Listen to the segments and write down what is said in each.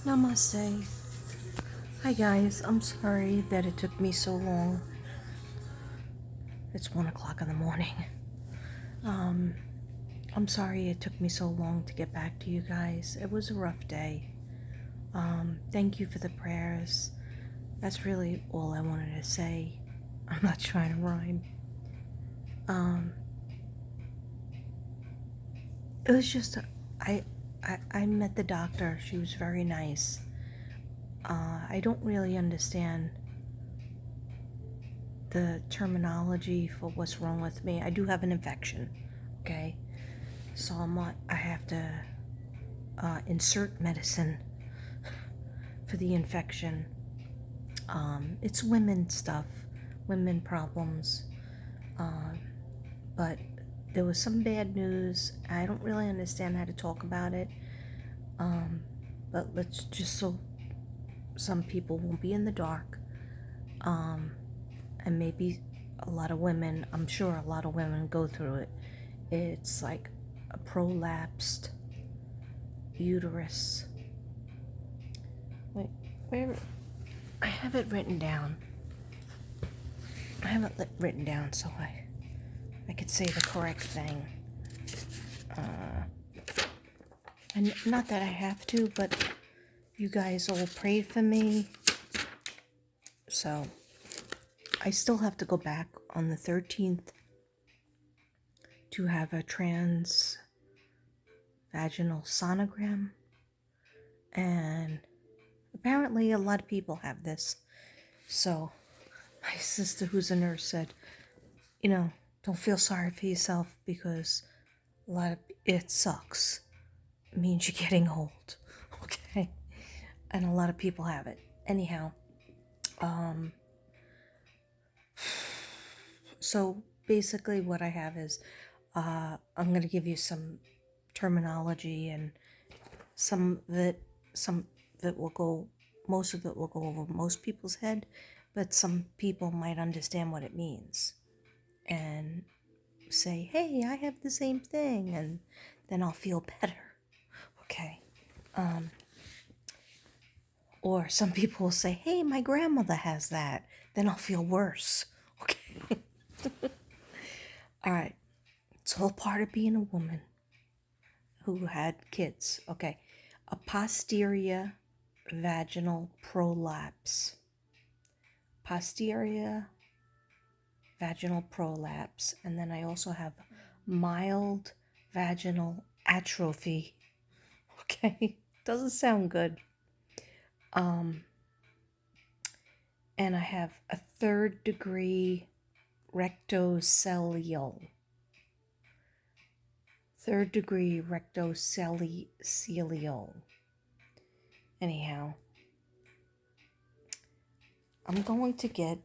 Namaste. Hi guys, I'm sorry that it took me so long. It's 1 o'clock in the morning. Um, I'm sorry it took me so long to get back to you guys. It was a rough day. Thank you for the prayers. That's really all I wanted to say. I'm not trying to rhyme. Um, it was just, I met the doctor. She was very nice. I don't really understand the terminology for what's wrong with me. I do have an infection, okay? So I have to insert medicine for the infection. It's women stuff, women problems. But there was some bad news. I don't really understand how to talk about it. But let's just so some people won't be in the dark. And maybe a lot of women, I'm sure a lot of women go through it. It's like a prolapsed uterus. Wait, where? I have it written down. I have it written down so I could say the correct thing. And not that I have to, but you guys all prayed for me. So I still have to go back on the 13th to have a trans vaginal sonogram. And apparently a lot of people have this. So my sister, who's a nurse, said, don't feel sorry for yourself because it sucks. It means you're getting old. Okay. And a lot of people have it. Anyhow, so basically what I have is I'm going to give you some terminology, and most of it will go over most people's head, but some people might understand what it means and say, hey, I have the same thing, and then I'll feel better. Okay. Or some people will say, hey, my grandmother has that. Then I'll feel worse. Okay. All right. It's all part of being a woman who had kids. Okay. A posterior vaginal prolapse. Posterior vaginal prolapse. And then I also have mild vaginal atrophy. Okay. Doesn't sound good. And I have a 3rd degree rectocelial. 3rd degree rectocelial. Anyhow, I'm going to get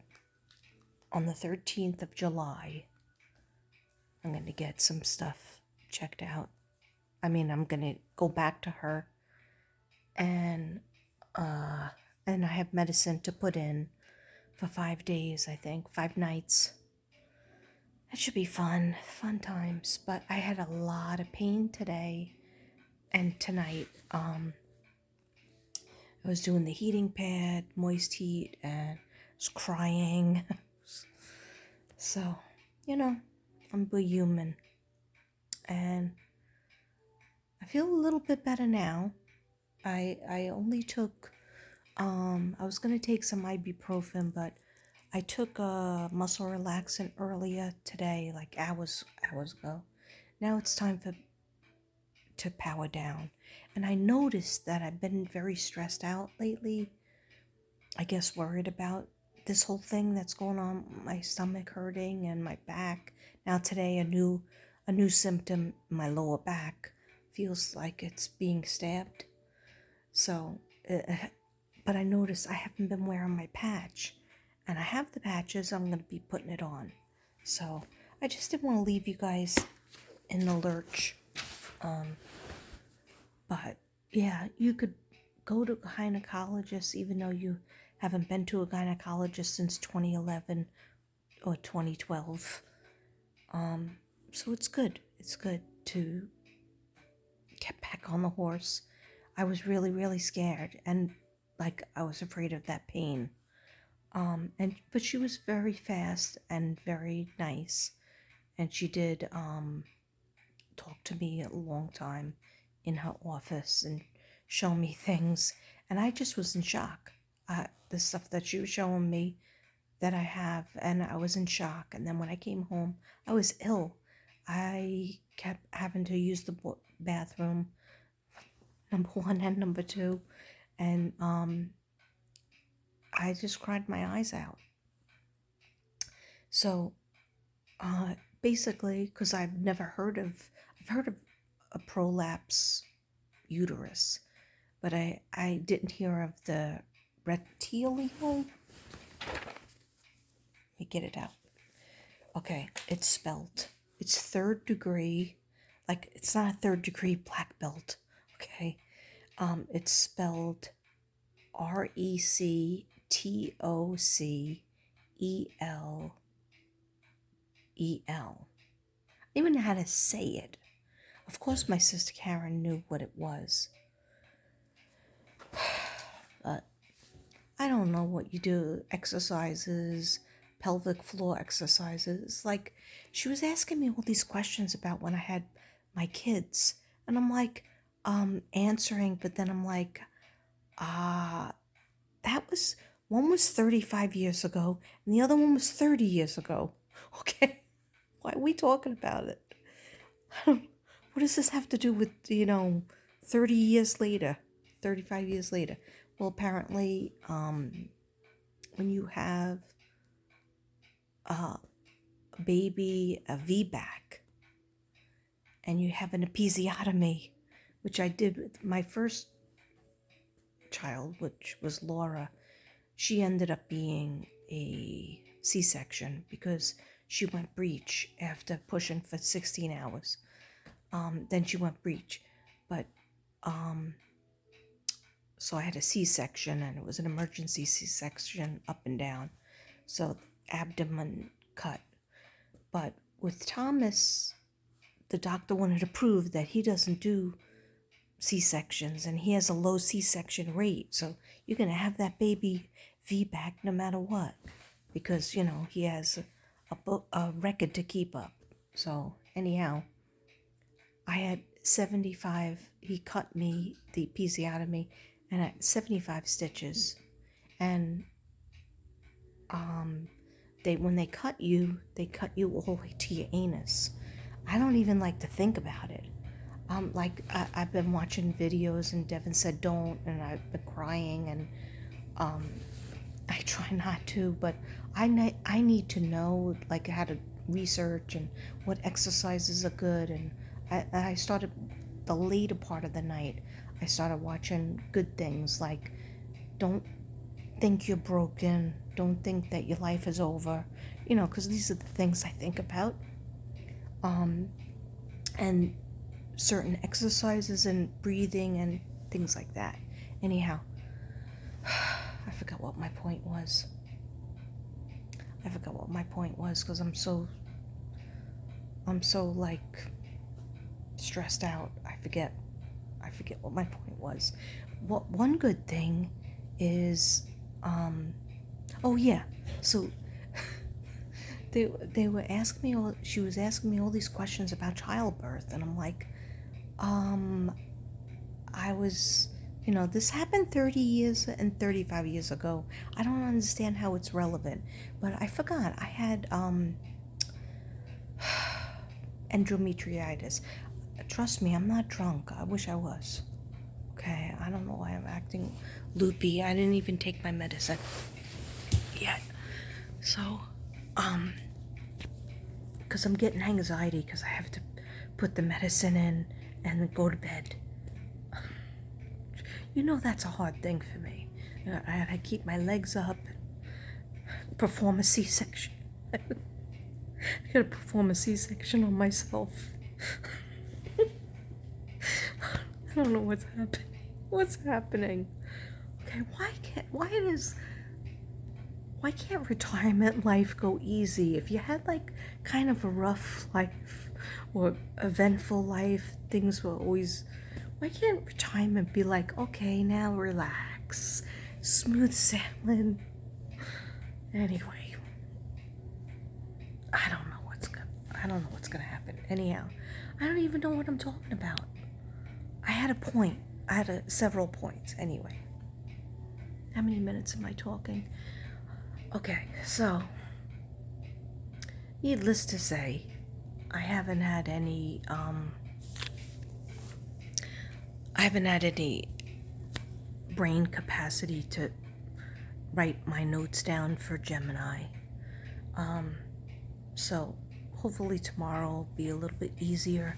on the 13th of July. I'm going to get some stuff checked out. I'm going to go back to her, and I have medicine to put in for 5 days, I think, 5 nights. That should be fun times. But I had a lot of pain today and tonight. I was doing the heating pad, moist heat, and I was crying. So, I'm a human. And I feel a little bit better now. I only took, I was going to take some ibuprofen, but I took a muscle relaxant earlier today, like hours ago. Now it's time to power down. And I noticed that I've been very stressed out lately. I guess worried about this whole thing that's going on, my stomach hurting and my back. Now today a new symptom, my lower back feels like it's being stabbed. So, but I noticed I haven't been wearing my patch, and I have the patches. I'm going to be putting it on. So I just didn't want to leave you guys in the lurch. But yeah, you could go to a gynecologist even though you haven't been to a gynecologist since 2011 or 2012. So it's good. It's good to get back on the horse. I was really, really scared, and like I was afraid of that pain. But she was very fast and very nice, and she did talk to me a long time in her office and show me things, and I just was in shock. The stuff that she was showing me that I have, and I was in shock. And then when I came home, I was ill. I kept having to use the bathroom, number one and number two, and I just cried my eyes out. So basically, because I've heard of a prolapse uterus, but I didn't hear of the rectilian. Let me get it out. Okay, it's spelled. It's third degree, like it's not a third degree black belt. Okay, it's spelled RECTOCELEL. I don't even know how to say it. Of course, my sister Karen knew what it was. But I don't know what you do. Exercises, pelvic floor exercises. Like, she was asking me all these questions about when I had my kids. And I'm like, answering, but then I'm like, one was 35 years ago, and the other one was 30 years ago. Okay? Why are we talking about it? What does this have to do with, 30 years later, 35 years later? Well, apparently, when you have a baby, a VBAC, and you have an episiotomy, which I did with my first child, which was Laura, she ended up being a C-section because she went breech after pushing for 16 hours. Then she went breech, but so I had a C-section, and it was an emergency C-section up and down, so abdomen cut. But with Thomas, the doctor wanted to prove that he doesn't do C-sections, and he has a low C-section rate, so you're going to have that baby VBAC no matter what, because, he has a record to keep up. So anyhow, I had 75, he cut me, the episiotomy, and I had 75 stitches, and when they cut you all the way to your anus. I don't even like to think about it. I've been watching videos, and Devin said don't, and I've been crying, and I try not to, but I need to know, like, how to research and what exercises are good. And I started the later part of the night. I started watching good things, like don't think you're broken, don't think that your life is over, because these are the things I think about. And certain exercises and breathing and things like that. Anyhow, I forgot what my point was. Because I'm so like stressed out. I forget what my point was. What one good thing is, oh yeah, so they were asking me she was asking me all these questions about childbirth, and I'm like, I was, this happened 30 years and 35 years ago. I don't understand how it's relevant, but I forgot I had endometritis. Trust me, I'm not drunk. I wish I was. Okay, I don't know why I'm acting loopy. I didn't even take my medicine yet. So, because I'm getting anxiety because I have to put the medicine in and then go to bed. That's a hard thing for me. I keep my legs up, perform a C-section. I gotta perform a C-section on myself. I don't know what's happening. What's happening? Okay, why can't retirement life go easy? If you had like kind of a rough life or eventful life, things were always, Why can't retirement be like, okay, now relax, smooth sailing? Anyway, I don't know what's gonna happen. Anyhow, I don't even know what I'm talking about. I had several points. Anyway, how many minutes am I talking? Okay, so needless to say, I haven't had any brain capacity to write my notes down for Gemini. So hopefully tomorrow will be a little bit easier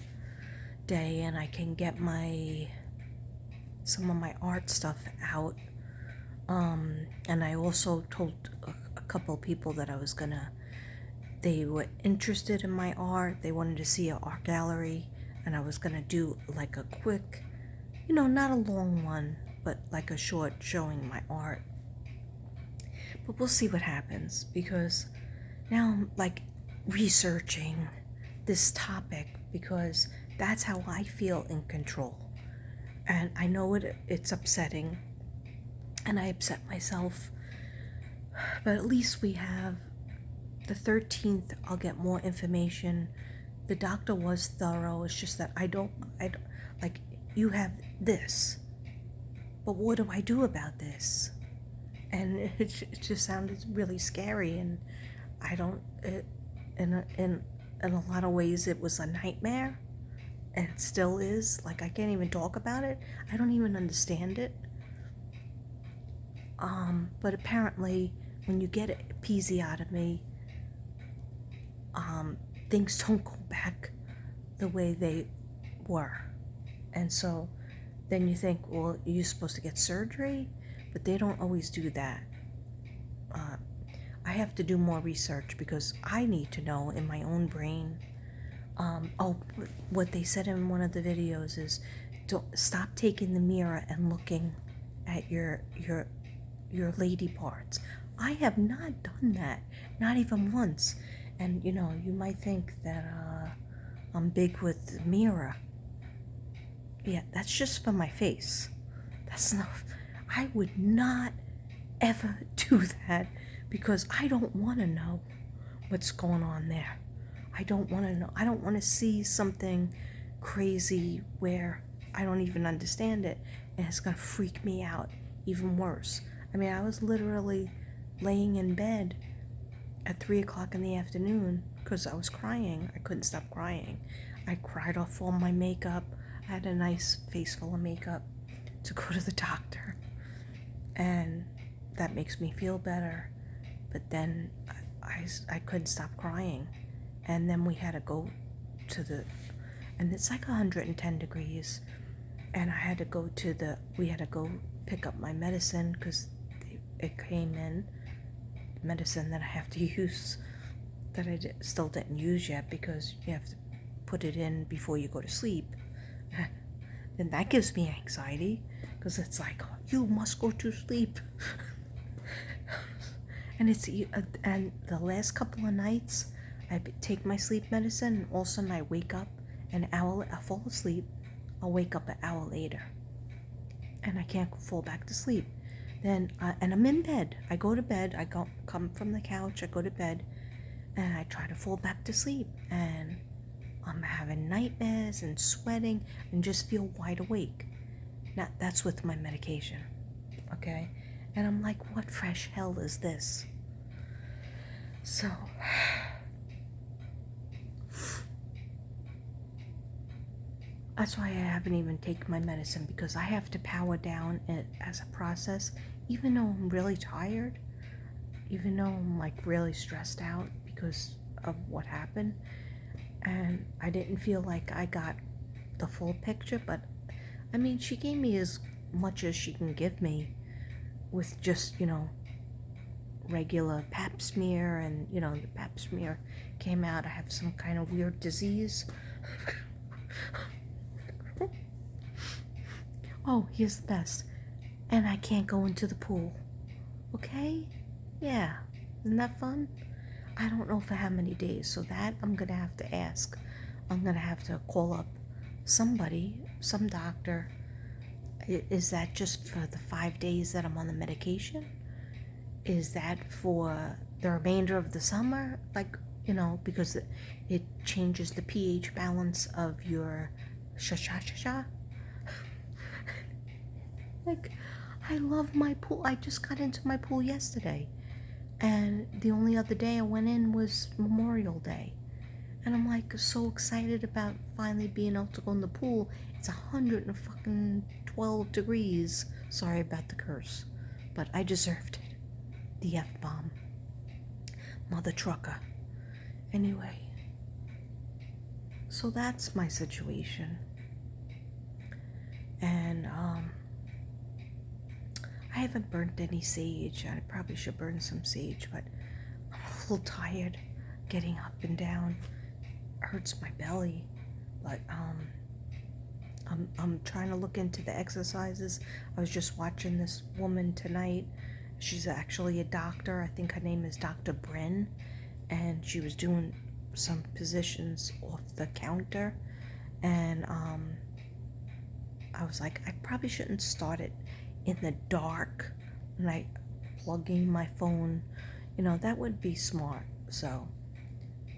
day and I can get some of my art stuff out. And I also told a couple people that they were interested in my art. They wanted to see an art gallery, and I was gonna do like a quick, not a long one, but like a short showing my art. But we'll see what happens, because now I'm like researching this topic because that's how I feel in control. And I know it's upsetting, and I upset myself, but at least we have the 13th. I'll get more information. The doctor was thorough. It's just that I don't like, you have this, but what do I do about this? And it just sounded really scary, and in a lot of ways it was a nightmare, and it still is. Like, I can't even talk about it. I don't even understand it. But apparently when you get episiotomy, things don't go back the way they were. And so then you think, well, you're supposed to get surgery, but they don't always do that. I have to do more research because I need to know in my own brain. What they said in one of the videos is, don't stop taking the mirror and looking at your lady parts. I have not done that, not even once. And you might think that I'm big with the mirror. Yeah, that's just for my face. That's not. I would not ever do that because I don't want to know what's going on there. I don't want to know. I don't want to see something crazy where I don't even understand it, and it's going to freak me out even worse. I mean, I was literally laying in bed at 3:00 in the afternoon because I was crying. I couldn't stop crying. I cried off all my makeup. I had a nice face full of makeup to go to the doctor, and that makes me feel better. But then I couldn't stop crying, and then we had to go and it's like 110 degrees, and we had to go pick up my medicine because it came in, medicine that I have to use, that I still didn't use yet because you have to put it in before you go to sleep. Then that gives me anxiety because it's like, oh, you must go to sleep. And the last couple of nights I take my sleep medicine, and all of a sudden I wake up I fall asleep. I'll wake up an hour later and I can't fall back to sleep. Then and I'm in bed. I go to bed. Come from the couch. I go to bed, and I try to fall back to sleep. And I'm having nightmares and sweating and just feel wide awake. Now that's with my medication, okay? And I'm like, what fresh hell is this? So that's why I haven't even taken my medicine, because I have to power down it as a process, even though I'm really tired, even though I'm like really stressed out because of what happened. And I didn't feel like I got the full picture, but I mean, she gave me as much as she can give me with just, regular pap smear, and, the pap smear came out I have some kind of weird disease. Oh, here's the best. And I can't go into the pool. Okay? Yeah. Isn't that fun? I don't know for how many days, so that I'm going to have to ask. I'm going to have to call up some doctor, is that just for the 5 days that I'm on the medication? Is that for the remainder of the summer? Like, because it changes the pH balance of your sha. Like, I love my pool. I just got into my pool yesterday. And the only other day I went in was Memorial Day. And I'm like so excited about finally being able to go in the pool. It's 112 degrees. Sorry about the curse, but I deserved it. The F-bomb. Mother trucker. Anyway, so that's my situation. And I haven't burnt any sage. I probably should burn some sage, but I'm a little tired getting up and down. It hurts my belly, but I'm trying to look into the exercises. I was just watching this woman tonight. She's actually a doctor. I think her name is Dr. Bryn, and she was doing some positions off the counter, and I was like, I probably shouldn't start it in the dark when I plug in my phone. That would be smart. So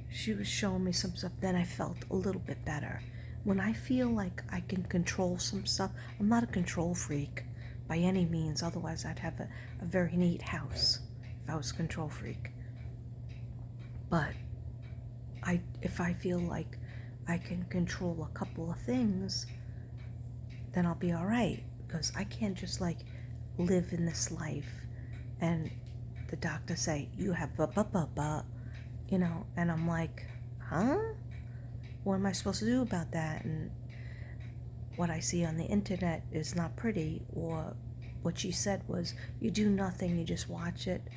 she was showing me some stuff. Then I felt a little bit better. When I feel like I can control some stuff, I'm not a control freak by any means. Otherwise, I'd have a very neat house if I was a control freak. But if I feel like I can control a couple of things, then I'll be all right. Because I can't just like live in this life and the doctor say, you have and I'm like, huh? What am I supposed to do about that? And what I see on the internet is not pretty, or what she said was, you do nothing, you just watch it,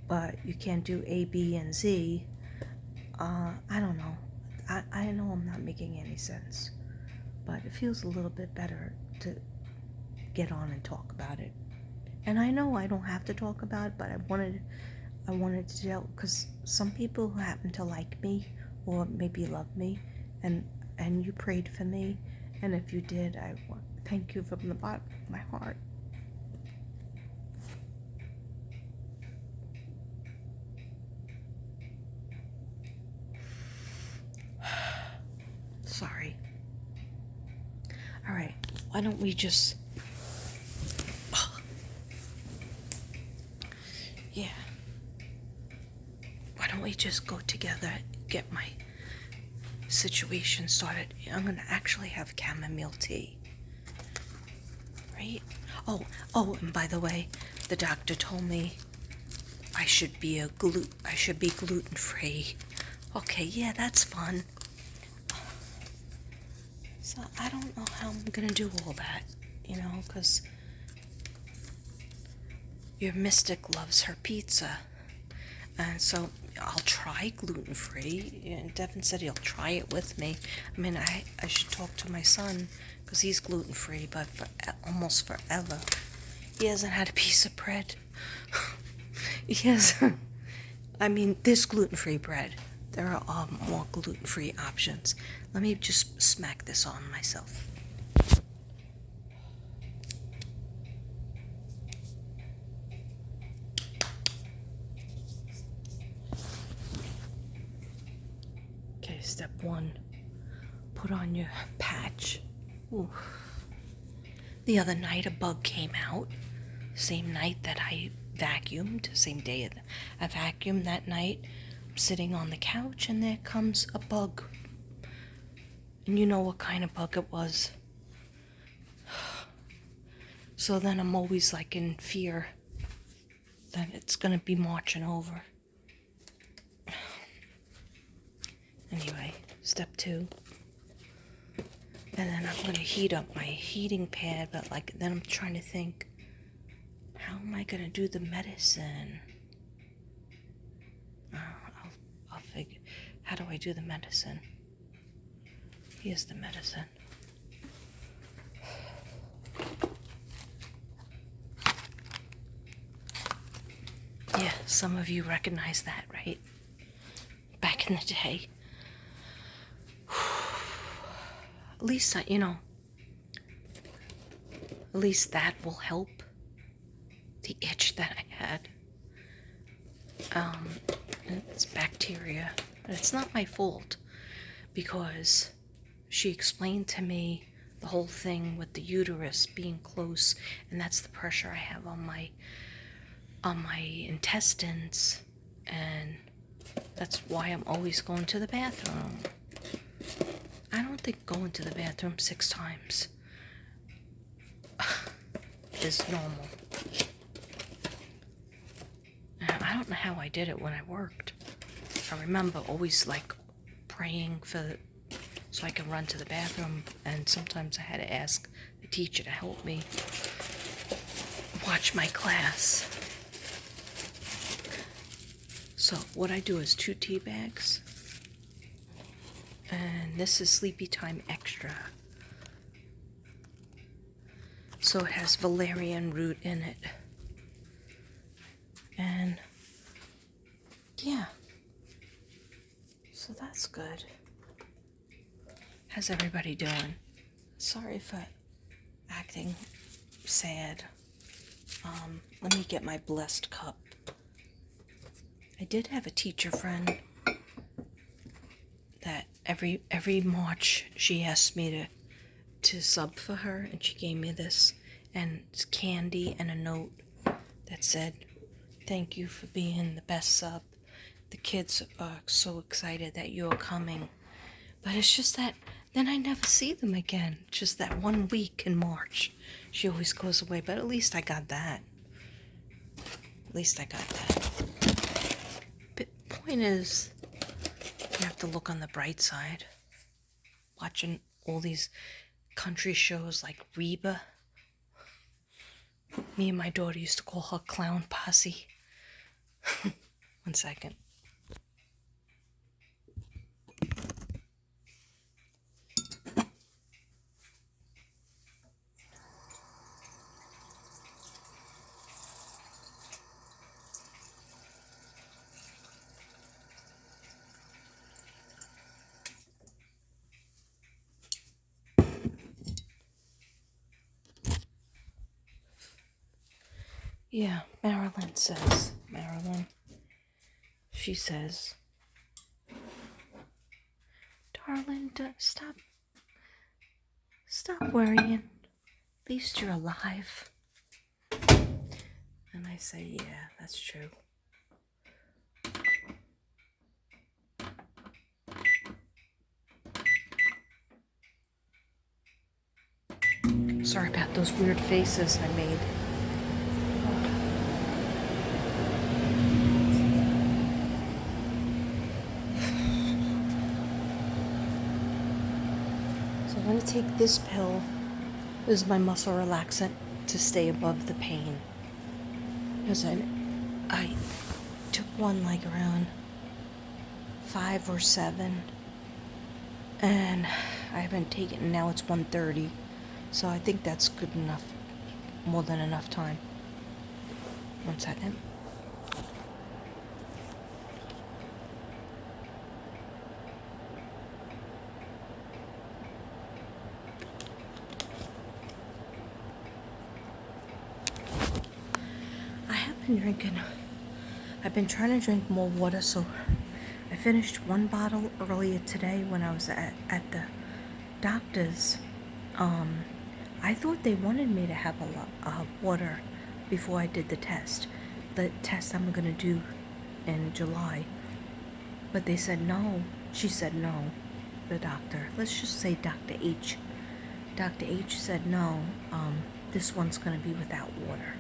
but you can't do A, B, and Z. I don't know. I know I'm not making any sense, but it feels a little bit better to get on and talk about it. And I know I don't have to talk about it, but I wanted to tell, because some people who happen to like me or maybe love me, and you prayed for me, and if you did, I thank you from the bottom of my heart. Sorry. All right, why don't we just why don't we just go together, get my situation started. I'm gonna actually have chamomile tea, right? Oh, and by the way, the doctor told me I should be gluten-free. Okay, yeah, that's fun. So I don't know how I'm gonna do all that, because your Mystic loves her pizza. And so I'll try gluten-free. And Devin said he'll try it with me. I mean, I should talk to my son, because he's gluten-free, but for almost forever. He hasn't had a piece of bread. He hasn't. I mean, there's gluten-free bread. There are more gluten-free options. Let me just smack this on myself. Okay, step 1. Put on your patch. Ooh. The other night a bug came out. Same night that I vacuumed. Same day I vacuumed that night. I'm sitting on the couch and there comes a bug. And you know what kind of bug it was. So then I'm always like in fear that it's gonna be marching over. Anyway, step 2. And then I'm gonna heat up my heating pad, but then I'm trying to think, how am I gonna do the medicine? I'll figure. How do I do the medicine? Here's the medicine. Yeah, some of you recognize that, right? Back in the day. at least at least that will help the itch that I had. It's bacteria, but it's not my fault because she explained to me the whole thing with the uterus being close, and that's the pressure I have on my intestines, and that's why I'm always going to the bathroom. I don't think going to the bathroom 6 times is normal. I don't know how I did it when I worked. I remember always like praying so I could run to the bathroom, and sometimes I had to ask the teacher to help me watch my class. So what I do is 2 tea bags, and this is Sleepy Time Extra. So it has valerian root in it. And yeah, so that's good. How's everybody doing? Sorry for acting sad. Let me get my blessed cup. I did have a teacher friend that every March she asked me to sub for her, and she gave me this, and it's candy and a note that said, "Thank you for being the best sub. The kids are so excited that you're coming." But it's just that then I never see them again. Just that 1 week in March. She always goes away, but at least I got that. At least I got that. But point is, you have to look on the bright side. Watching all these country shows like Reba. Me and my daughter used to call her Clown Posse. 1 second. Yeah, Marilyn, she says, "Darling, stop worrying. At least you're alive." And I say, yeah, that's true. Sorry about those weird faces I made. So I'm going to take this pill. This is my muscle relaxant to stay above the pain. Because I took one like around 5 or 7. And I haven't taken it, now it's 1:30. So I think that's good enough, more than enough time. 1 second. I've been trying to drink more water, so I finished 1 bottle earlier today when I was at the doctor's. I thought they wanted me to have a lot of water before I did the test. The test I'm going to do in July. But they said no. She said no, the doctor. Let's just say Dr. H. Dr. H said no, this one's going to be without water.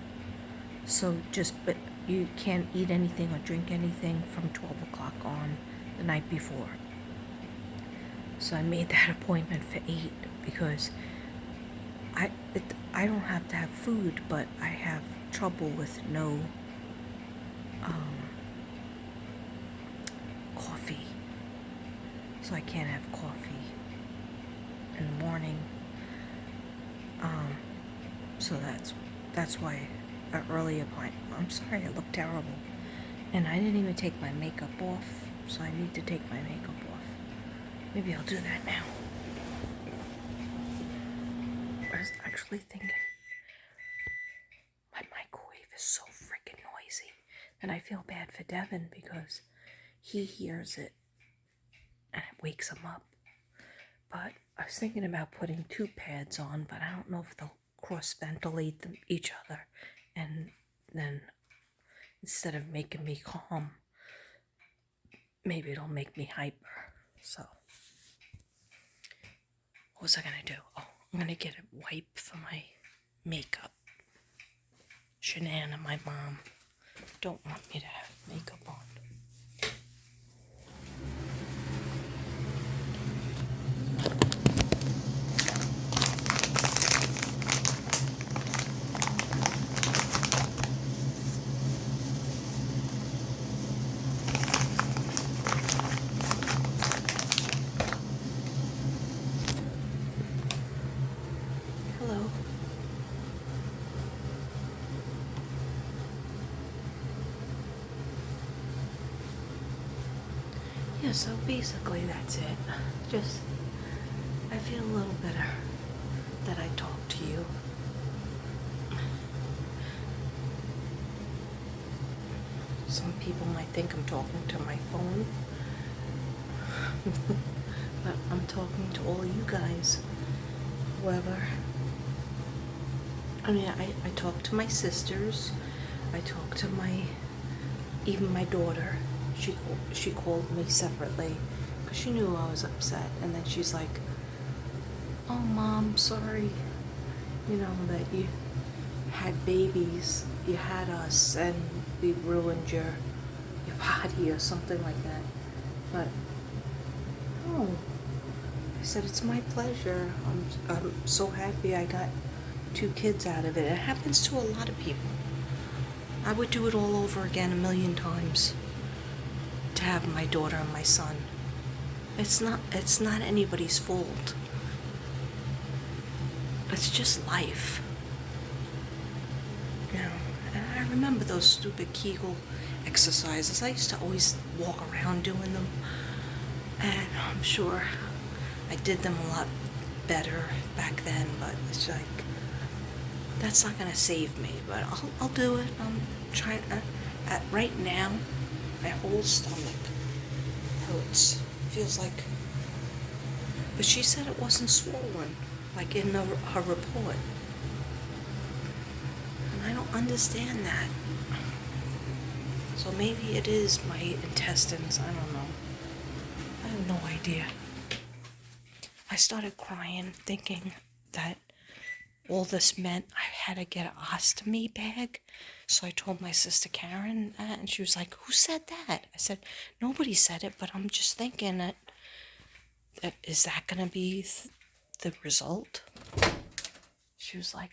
So but you can't eat anything or drink anything from 12 o'clock on the night before. So I made that appointment for 8 because I don't have to have food, but I have trouble with no coffee. So I can't have coffee in the morning. So that's why an early appointment. I'm sorry, I look terrible. And I didn't even take my makeup off, so I need to take my makeup off. Maybe I'll do that now. actually thinking my microwave is so freaking noisy. And I feel bad for Devin because he hears it and it wakes him up. But I was thinking about putting 2 pads on, but I don't know if they'll cross-ventilate each other. And then instead of making me calm, maybe it'll make me hyper. So, what was I going to do? Oh, I'm going to get a wipe for my makeup. Shanann and my mom don't want me to have makeup on. Hello. Yeah, so basically that's it. Just, I feel a little better that I talked to you. Some people might think I'm talking to my phone, but I'm talking to all you guys, whoever. I mean, I talk to my sisters, I talk to even my daughter. She called me separately because she knew I was upset, and then she's like, "Oh, Mom, sorry, that you had babies, you had us, and we ruined your body," or something like that. But oh, I said, "It's my pleasure. I'm so happy I got 2 kids out of it." It happens to a lot of people. I would do it all over again 1,000,000 times to have my daughter and my son. It's not anybody's fault. It's just life. And I remember those stupid Kegel exercises. I used to always walk around doing them, and I'm sure I did them a lot better back then, but it's like, that's not gonna save me, but I'll do it. I'm trying right now, my whole stomach hurts. Feels like, but she said it wasn't swollen, like in her report. And I don't understand that. So maybe it is my intestines, I don't know. I have no idea. I started crying thinking that all this meant I had to get an ostomy bag. So I told my sister Karen that, and she was like, "Who said that?" I said, "Nobody said it, but I'm just thinking that is that going to be the result?" She was like,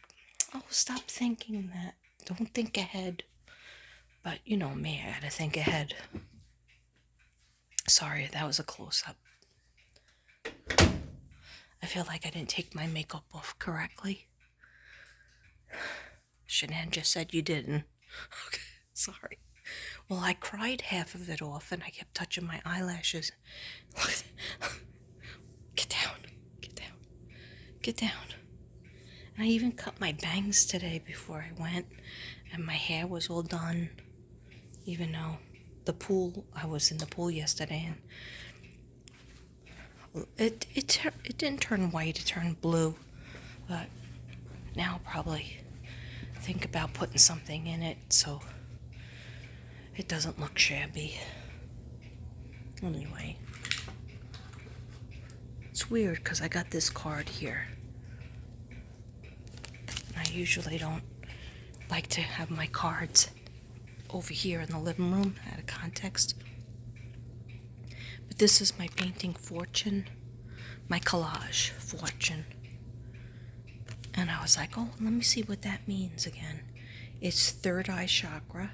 "Oh, stop thinking that. Don't think ahead." But you know me, I gotta think ahead. Sorry, that was a close-up. I feel like I didn't take my makeup off correctly. Shanann just said you didn't. Okay, sorry. Well, I cried half of it off and I kept touching my eyelashes. Get down, get down, get down. And I even cut my bangs today before I went, and my hair was all done. Even though I was in the pool yesterday, and it didn't turn white, it turned blue. But now I'll probably think about putting something in it so it doesn't look shabby. Anyway, it's weird because I got this card here. I usually don't like to have my cards over here in the living room out of context. But this is my painting Fortune, my collage Fortune. And I was like, oh, let me see what that means again. It's third eye chakra,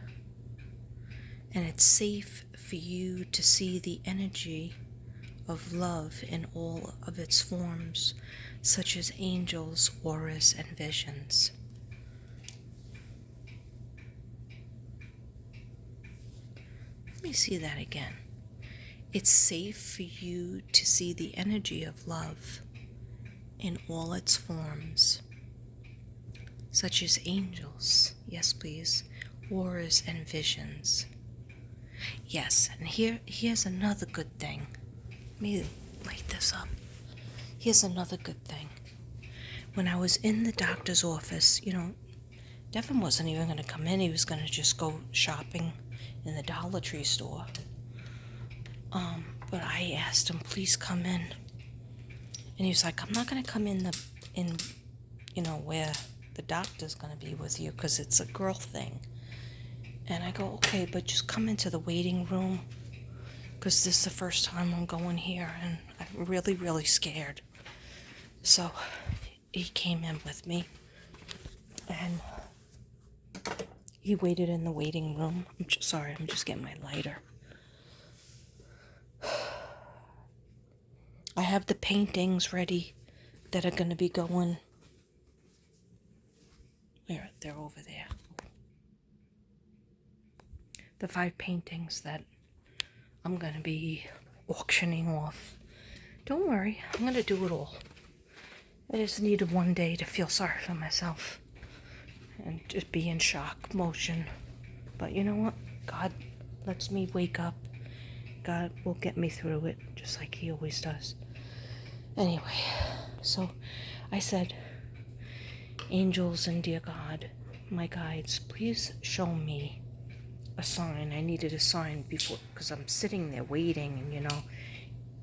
and it's safe for you to see the energy of love in all of its forms, such as angels, auras, and visions. Let me see that again. It's safe for you to see the energy of love in all its forms, such as angels, yes please, wars and visions. Yes, and here's another good thing. Let me light this up. Here's another good thing. When I was in the doctor's office, Devin wasn't even going to come in. He was going to just go shopping in the Dollar Tree store. But I asked him, please come in. And he was like, I'm not going to come in where the doctor's going to be with you because it's a girl thing. And I go, okay, but just come into the waiting room because this is the first time I'm going here and I'm really, really scared. So he came in with me and he waited in the waiting room. I'm just getting my lighter. I have the paintings ready that are going to be going. They're over there. The 5 paintings that I'm going to be auctioning off. Don't worry, I'm going to do it all. I just needed one day to feel sorry for myself and just be in shock motion. But you know what? God lets me wake up. God will get me through it, just like he always does. Anyway, so I said, angels and dear God, my guides, please show me a sign. I needed a sign before, because I'm sitting there waiting, and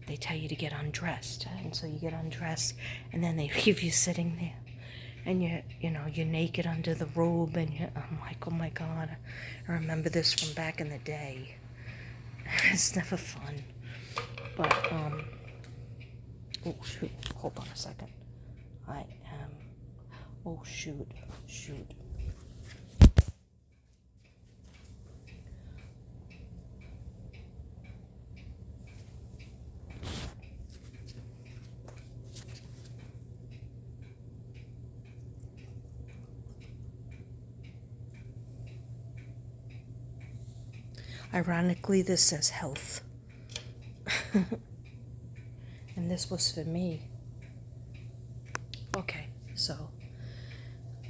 they tell you to get undressed, and so you get undressed, and then they leave you sitting there, and you're naked under the robe, and I'm like, oh my God, I remember this from back in the day. It's never fun, but oh shoot, hold on a second. Oh shoot. Ironically, this says health. And this was for me. Okay, so,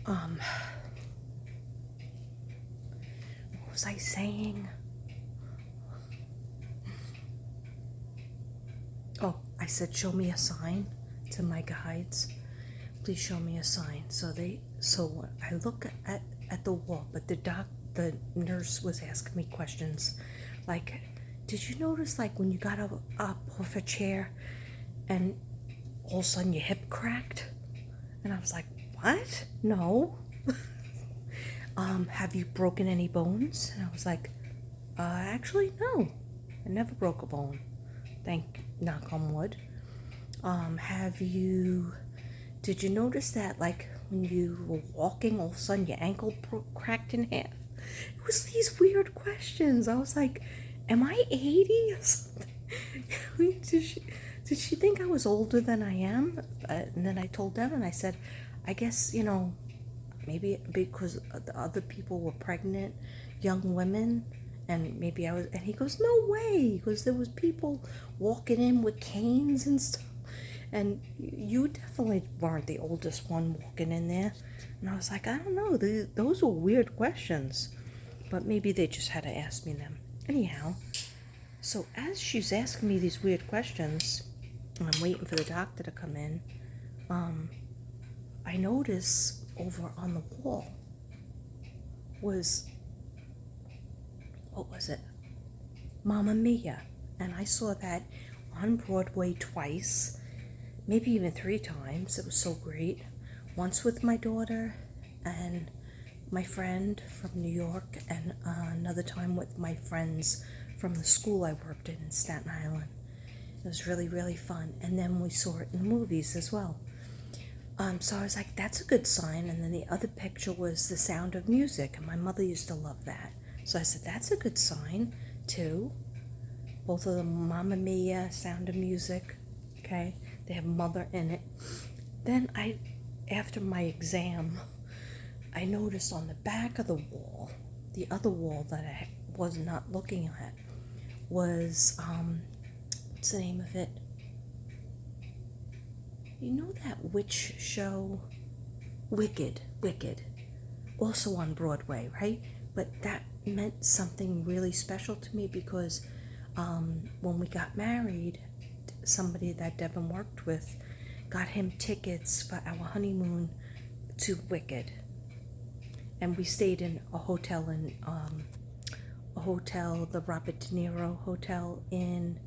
what was I saying? Oh, I said, show me a sign to my guides. Please show me a sign. So I look at the wall, but the nurse was asking me questions like, did you notice like when you got up off a chair and all of a sudden your hip cracked? And I was like, what? No. Have you broken any bones? And I was like, actually, no. I never broke a bone. Knock on wood. Did you notice that like when you were walking, all of a sudden your ankle cracked in half? It was these weird questions. I was like, am I 80 or something? Did she think I was older than I am? And then I told them, and I said, I guess, maybe because the other people were pregnant, young women, and maybe I was, and he goes, no way, because there was people walking in with canes and stuff, and you definitely weren't the oldest one walking in there. And I was like, I don't know, those were weird questions, but maybe they just had to ask me them. Anyhow, so as she's asking me these weird questions, and I'm waiting for the doctor to come in, I notice over on the wall was, what was it? Mamma Mia. And I saw that on Broadway twice, maybe even 3 times. It was so great. Once with my daughter and my friend from New York, and another time with my friends from the school I worked in Staten Island. It was really, really fun. And then we saw it in the movies as well. So I was like, that's a good sign. And then the other picture was The Sound of Music, and my mother used to love that. So I said, that's a good sign too. Both of them, Mamma Mia, Sound of Music. Okay, they have mother in it. Then after my exam, I noticed on the back of the wall, the other wall that I was not looking at, was, what's the name of it? You know that witch show? Wicked. also on Broadway, right? But that meant something really special to me because when we got married, somebody that Devin worked with got him tickets for our honeymoon to Wicked, and we stayed in a hotel the Robert De Niro Hotel in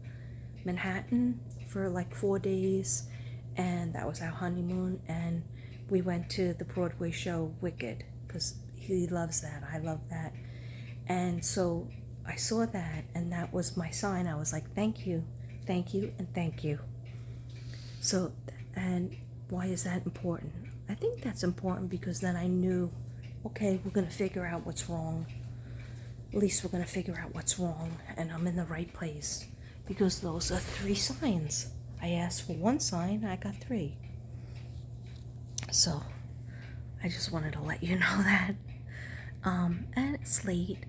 Manhattan for like 4 days, and that was our honeymoon. And we went to the Broadway show Wicked because he loves that. I love that. And so I saw that, and that was my sign. I was like, thank you, and thank you. So, and why is that important? I think that's important because then I knew, okay, we're going to figure out what's wrong. At least we're going to figure out what's wrong, and I'm in the right place. Because those are 3 signs. I asked for 1 sign, I got 3. So, I just wanted to let you know that. And it's late.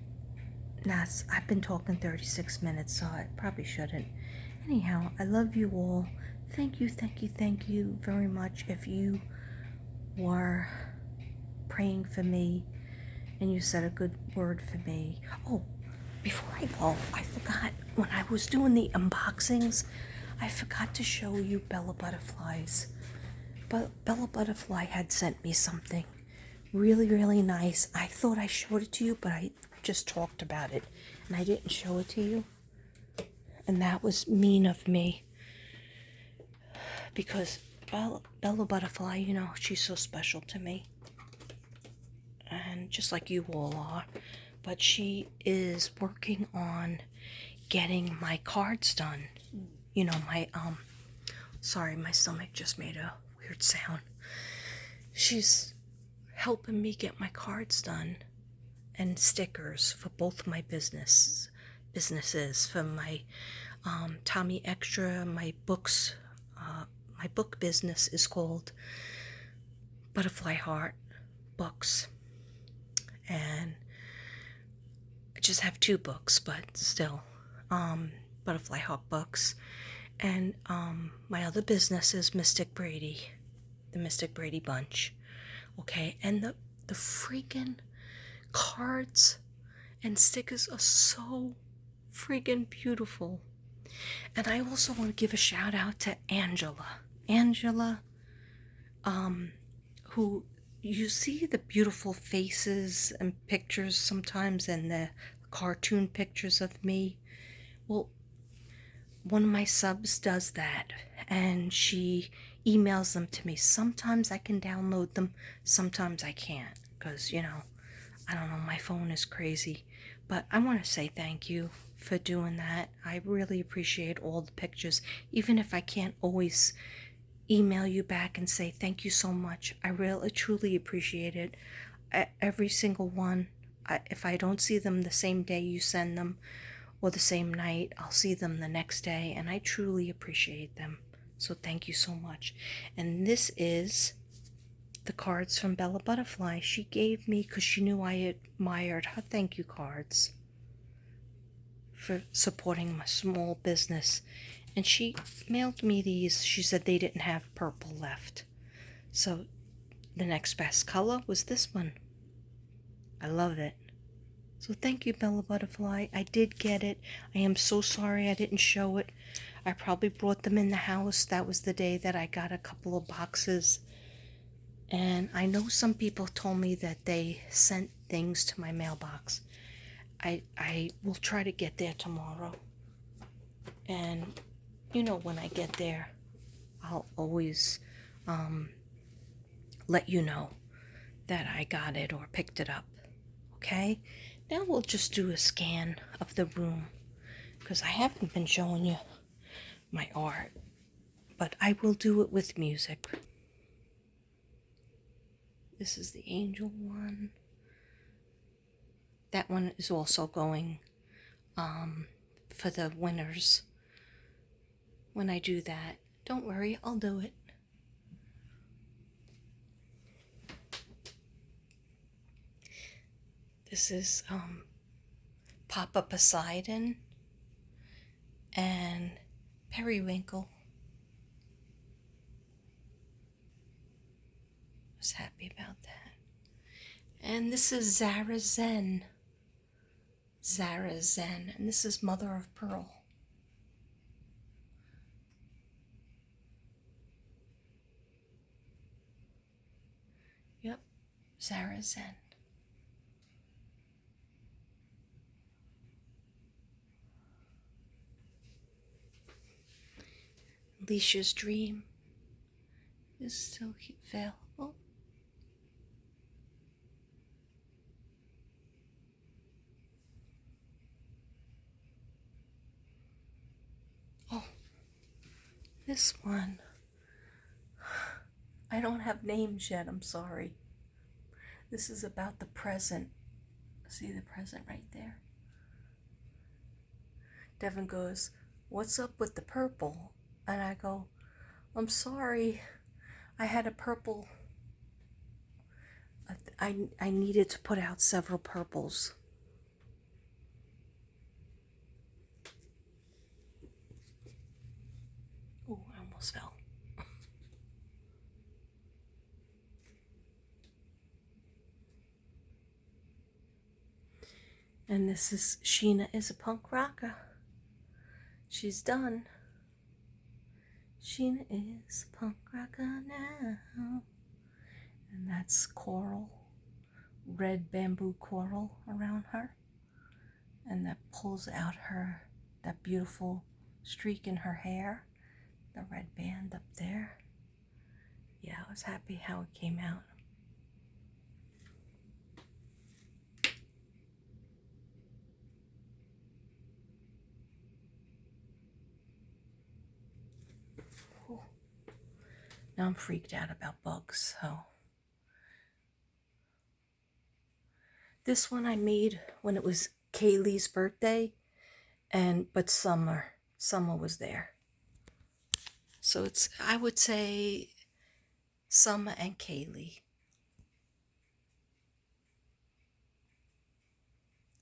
I've been talking 36 minutes, so I probably shouldn't. Anyhow, I love you all. Thank you very much if you were praying for me and you said a good word for me. Oh, before I go, I forgot when I was doing the unboxings, I forgot to show you Bella Butterflies. But Bella Butterfly had sent me something really, really nice. I thought I showed it to you, but I just talked about it and I didn't show it to you. And that was mean of me. Because Bella Butterfly, you know, she's so special to me. And just like you all are. But she is working on getting my cards done. You know, sorry, my stomach just made a weird sound. She's helping me get my cards done and stickers for both my businesses, for my Tommy Extra, my books. My book business is called Butterfly Heart Books, and I just have 2 books, but still, Butterfly Heart Books. And my other business is Mystic Brady, the Mystic Brady Bunch. Okay, and the freaking cards and stickers are so freaking beautiful. And I also want to give a shout out to Angela, who, you see the beautiful faces and pictures sometimes and the cartoon pictures of me. Well, one of my subs does that, and she emails them to me. Sometimes I can download them, sometimes I can't, because, you know, I don't know, my phone is crazy. But I want to say thank you for doing that. I really appreciate all the pictures, even if I can't always email you back and say thank you so much. I really truly appreciate it. Every single one. If I don't see them the same day you send them or the same night, I'll see them the next day, and I truly appreciate them. So thank you so much. And this is the cards from Bella Butterfly. She gave me, because she knew I admired her thank you cards for supporting my small business. And she mailed me these. She said they didn't have purple left. So the next best color was this one. I love it. So thank you, Bella Butterfly. I did get it. I am so sorry I didn't show it. I probably brought them in the house. That was the day that I got a couple of boxes. And I know some people told me that they sent things to my mailbox. I will try to get there tomorrow. And you know, when I get there, I'll always let you know that I got it or picked it up. Okay? Now we'll just do a scan of the room, because I haven't been showing you my art, but I will do it with music. This is the angel one. That one is also going for the winners. When I do that, don't worry, I'll do it. This is Papa Poseidon and Periwinkle. Was happy about that. And this is Zara Zen. Zara Zen. And this is Mother of Pearl. Yep, Zara Zen. Alicia's Dream is still available. Oh, this one. I don't have names yet, I'm sorry. This is about the present. See the present right there? Devin goes, "What's up with the purple?" And I go, "I'm sorry. I had a purple. I needed to put out several purples." Oh, I almost fell. And this is Sheena is a punk rocker. She's done. Sheena is a punk rocker now. And that's coral, red bamboo coral around her. And that pulls out that beautiful streak in her hair, the red band up there. Yeah, I was happy how it came out. Now I'm freaked out about bugs, so. This one I made when it was Kaylee's birthday, but summer was there. So it's, I would say, Summer and Kaylee.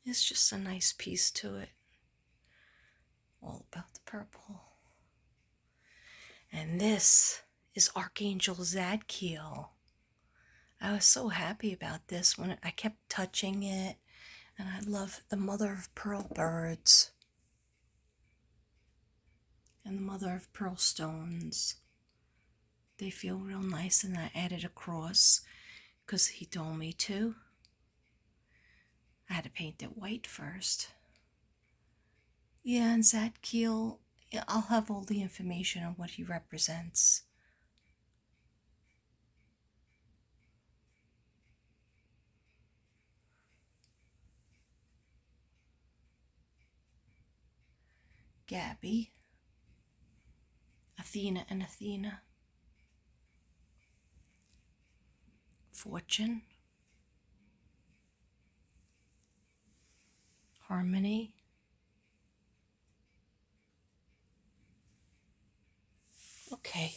It's just a nice piece to it. All about the purple. And this is Archangel Zadkiel. I was so happy about this when I kept touching it, and I love the mother of pearl birds and the mother of pearl stones. They feel real nice, and I added a cross because he told me to. I had to paint it white first. Yeah, and Zadkiel, I'll have all the information on what he represents. Gabby, Athena and Athena, Fortune, Harmony, okay,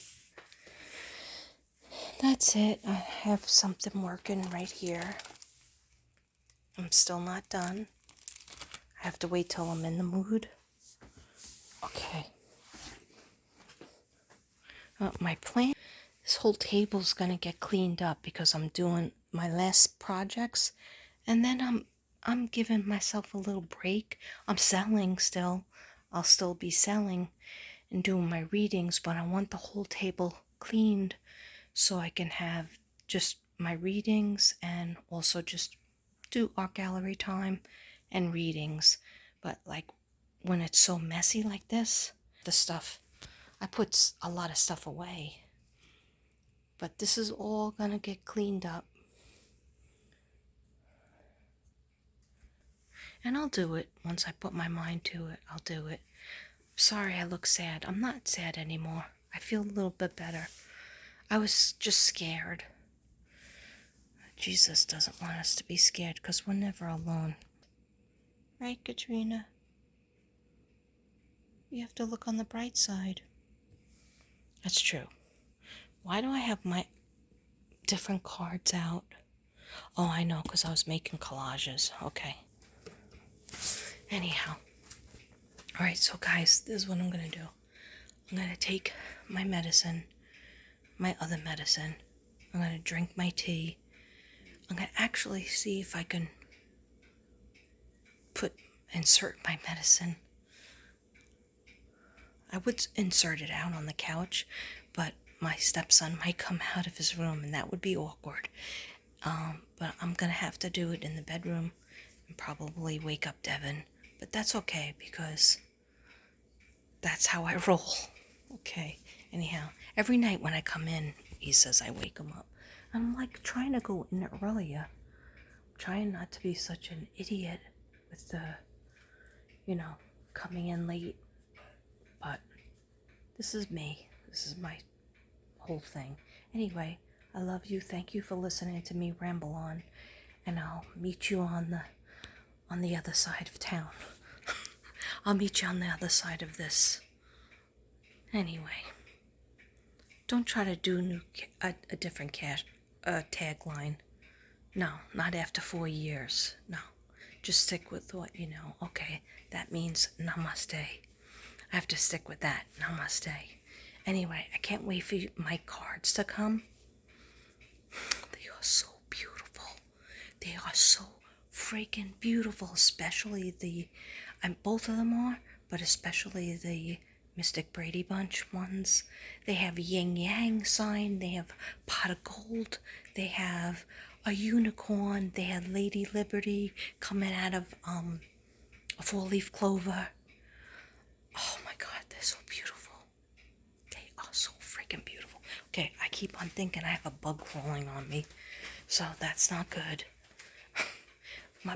that's it. I have something working right here. I'm still not done. I have to wait till I'm in the mood. Okay. My plan, this whole table's gonna get cleaned up because I'm doing my last projects, and then I'm giving myself a little break. I'm selling still. I'll still be selling and doing my readings, but I want the whole table cleaned so I can have just my readings and also just do art gallery time and readings. But like when it's so messy like this, the stuff, I put a lot of stuff away. But this is all gonna get cleaned up. And I'll do it once I put my mind to it. I'll do it. Sorry I look sad. I'm not sad anymore. I feel a little bit better. I was just scared. Jesus doesn't want us to be scared because we're never alone. Right, Katrina? You have to look on the bright side. That's true. Why do I have my different cards out? Oh, I know, because I was making collages. Okay. Anyhow. Alright, so guys, this is what I'm going to do. I'm going to take my medicine, my other medicine. I'm going to drink my tea. I'm going to actually see if I can insert my medicine. I would insert it out on the couch, but my stepson might come out of his room and that would be awkward. But I'm going to have to do it in the bedroom and probably wake up Devin. But that's okay because that's how I roll. Okay, anyhow, every night when I come in, he says I wake him up. I'm like trying to go in earlier, trying not to be such an idiot with the, coming in late. But this is me. This is my whole thing. Anyway, I love you. Thank you for listening to me ramble on, and I'll meet you on the other side of town. I'll meet you on the other side of this. Anyway, don't try to do a different tagline. No, not after 4 years. No, just stick with what you know. Okay, that means namaste. I have to stick with that. Namaste. Anyway, I can't wait for my cards to come. They are so beautiful. They are so freaking beautiful, especially both of them are, but especially the Mystic Brady bunch ones. They have yin yang sign, they have pot of gold, they have a unicorn, they have Lady Liberty coming out of a 4-leaf clover. Oh my god, they're so beautiful. They are so freaking beautiful. Okay, I keep on thinking I have a bug crawling on me, so that's not good.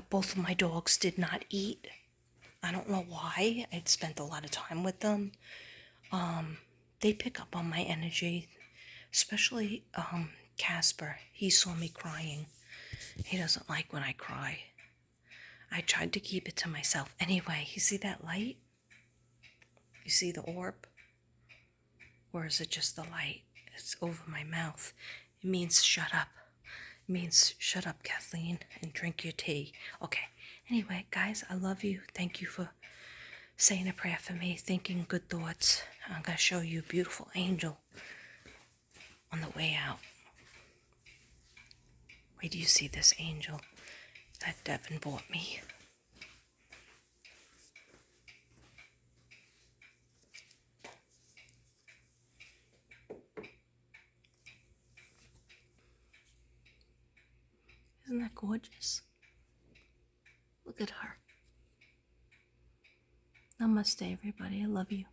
Both of my dogs did not eat. I don't know why. I'd spent a lot of time with them. They pick up on my energy, especially Casper. He saw me crying. He doesn't like when I cry. I tried to keep it to myself. Anyway, you see that light? You see the orb? Or is it just the light? It's over my mouth. It means shut up. It means shut up, Kathleen, and drink your tea. Okay. Anyway, guys, I love you. Thank you for saying a prayer for me, thinking good thoughts. I'm going to show you a beautiful angel on the way out. Wait do you see this angel that Devin bought me. Isn't that gorgeous? Look at her. Namaste, everybody. I love you.